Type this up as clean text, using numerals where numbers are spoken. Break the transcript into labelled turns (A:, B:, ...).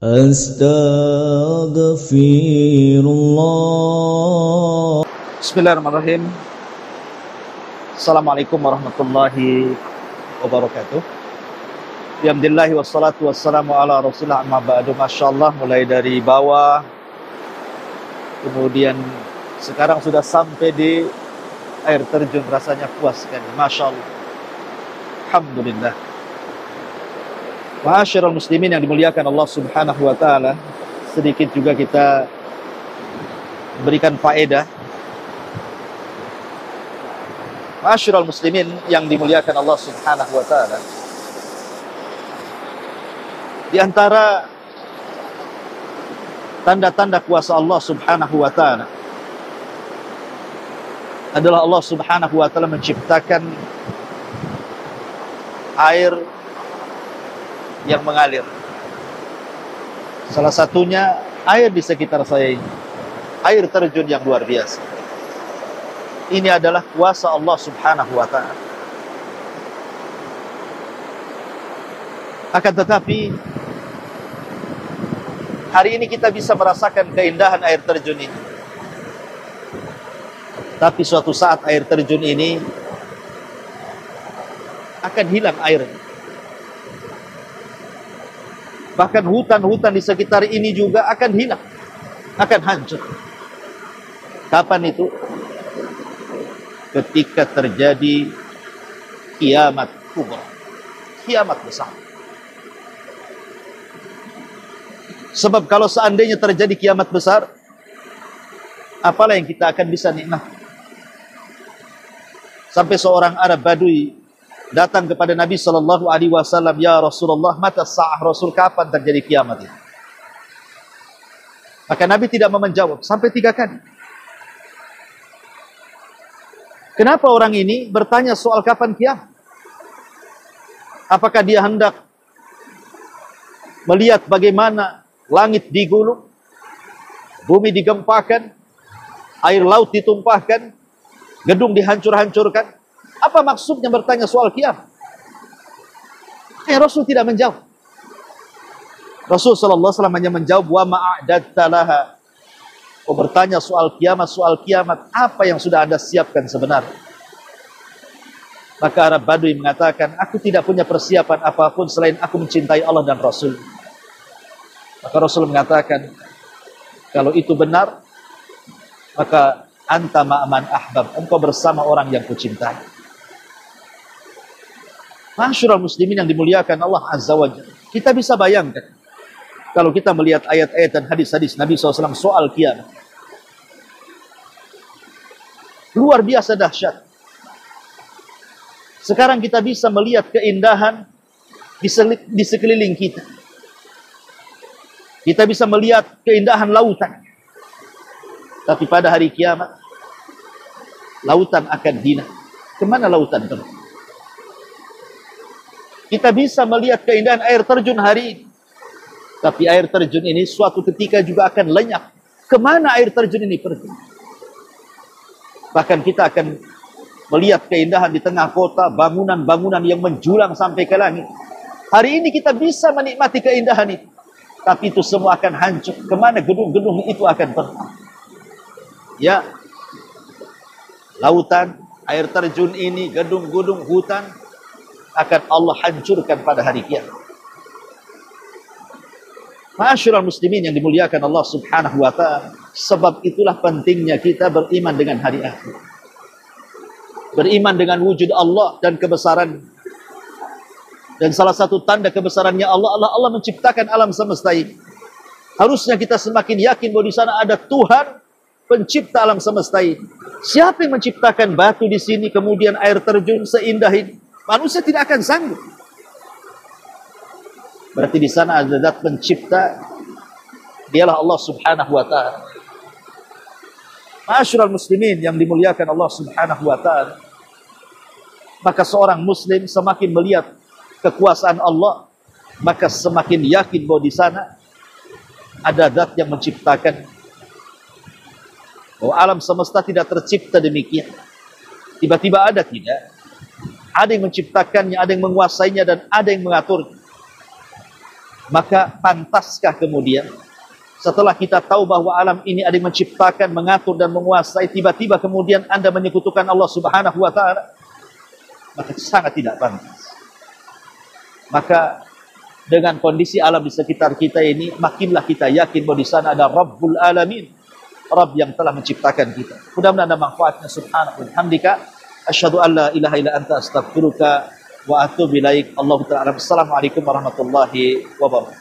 A: Astaghfirullah.
B: Bismillahirrahmanirrahim. Assalamualaikum warahmatullahi wabarakatuh. Alhamdulillahi wassalatu wassalamu ala rasulillah amma ba'du. Masya Allah, mulai dari bawah, kemudian sekarang sudah sampai di air terjun, rasanya puas sekali. Masya Allah, alhamdulillah. Ma'asyiral muslimin yang dimuliakan Allah subhanahu wa ta'ala, sedikit juga kita berikan faedah. Ma'asyiral muslimin yang dimuliakan Allah subhanahu wa ta'ala, di antara tanda-tanda kuasa Allah subhanahu wa ta'ala adalah Allah subhanahu wa ta'ala menciptakan air yang mengalir. Salah satunya air di sekitar saya ini, air terjun yang luar biasa. Ini adalah kuasa Allah subhanahu wa ta'ala. Akan tetapi hari ini kita bisa merasakan keindahan air terjun ini. Tapi suatu saat air terjun ini akan hilang airnya. Bahkan hutan-hutan di sekitar ini juga akan hilang, akan hancur. Kapan itu? Ketika terjadi kiamat kubra, kiamat besar. Sebab kalau seandainya terjadi kiamat besar, apalah yang kita akan bisa nikmati? Sampai seorang Arab Badui datang kepada Nabi Shallallahu Alaihi Wasallam, ya Rasulullah, mata sa'ah, Rasul, kapan terjadi kiamat itu? Maka Nabi tidak mau menjawab sampai 3 kali. Kenapa orang ini bertanya soal kapan kiamat? Apakah dia hendak melihat bagaimana langit digulung, bumi digempakan, air laut ditumpahkan, gedung dihancur-hancurkan? Apa maksudnya bertanya soal kiamat? Rasul tidak menjawab. Rasul sallallahu alaihi wasallam hanya menjawab, wa ma'adatta laha. Oh, bertanya soal kiamat, apa yang sudah Anda siapkan sebenarnya? Maka Arab Badui mengatakan, aku tidak punya persiapan apapun selain aku mencintai Allah dan Rasul. Maka Rasul mengatakan, kalau itu benar, maka anta ma'aman ahbab, engkau bersama orang yang kucintai. Ma'asyiral muslimin yang dimuliakan Allah Azza wa Jalla, kita bisa bayangkan kalau kita melihat ayat-ayat dan hadis-hadis Nabi SAW soal kiamat, luar biasa dahsyat. Sekarang kita bisa melihat keindahan di sekeliling kita. Kita bisa melihat keindahan lautan. Tapi pada hari kiamat, lautan akan hina. Kemana lautan pergi? Kita bisa melihat keindahan air terjun hari ini. Tapi air terjun ini suatu ketika juga akan lenyap. Kemana air terjun ini pergi? Bahkan kita akan melihat keindahan di tengah kota, bangunan-bangunan yang menjulang sampai ke langit. Hari ini kita bisa menikmati keindahan itu. Tapi itu semua akan hancur. Kemana gedung-gedung itu akan pergi? Ya, lautan, air terjun ini, gedung-gedung, hutan akan Allah hancurkan pada hari kiamat. Ma'asyiral muslimin yang dimuliakan Allah subhanahu wa ta'ala, sebab itulah pentingnya kita beriman dengan hari akhir. Beriman dengan wujud Allah dan kebesaran. Dan salah satu tanda kebesarannya Allah menciptakan alam semesta ini. Harusnya kita semakin yakin bahwa di sana ada Tuhan pencipta alam semesta ini. Siapa yang menciptakan batu di sini, kemudian air terjun seindah ini? Manusia tidak akan sanggup. Berarti di sana ada zat pencipta, dialah Allah subhanahu wa ta'ala. Ma'asyiral muslimin yang dimuliakan Allah subhanahu wa ta'ala, maka seorang muslim semakin melihat kekuasaan Allah, maka semakin yakin bahwa di sana ada zat yang menciptakan. Bahwa alam semesta tidak tercipta demikian. Tiba-tiba ada, tidak. Ada yang menciptakannya, ada yang menguasainya, dan ada yang mengaturnya. Maka pantaskah kemudian setelah kita tahu bahwa alam ini ada yang menciptakan, mengatur dan menguasai, tiba-tiba kemudian Anda menyekutukan Allah Subhanahu wa taala? Maka sangat tidak pantas. Maka dengan kondisi alam di sekitar kita ini, makinlah kita yakin bahwa di sana ada Rabbul Alamin, Rabb yang telah menciptakan kita. Mudah-mudahan ada manfaatnya. Subhanahu wa bihamdika, asyhadu an la ilaha illa anta, astaghfiruka wa atubu ilaik. Allahu ta'ala. Assalamualaikum warahmatullahi wabarakatuh.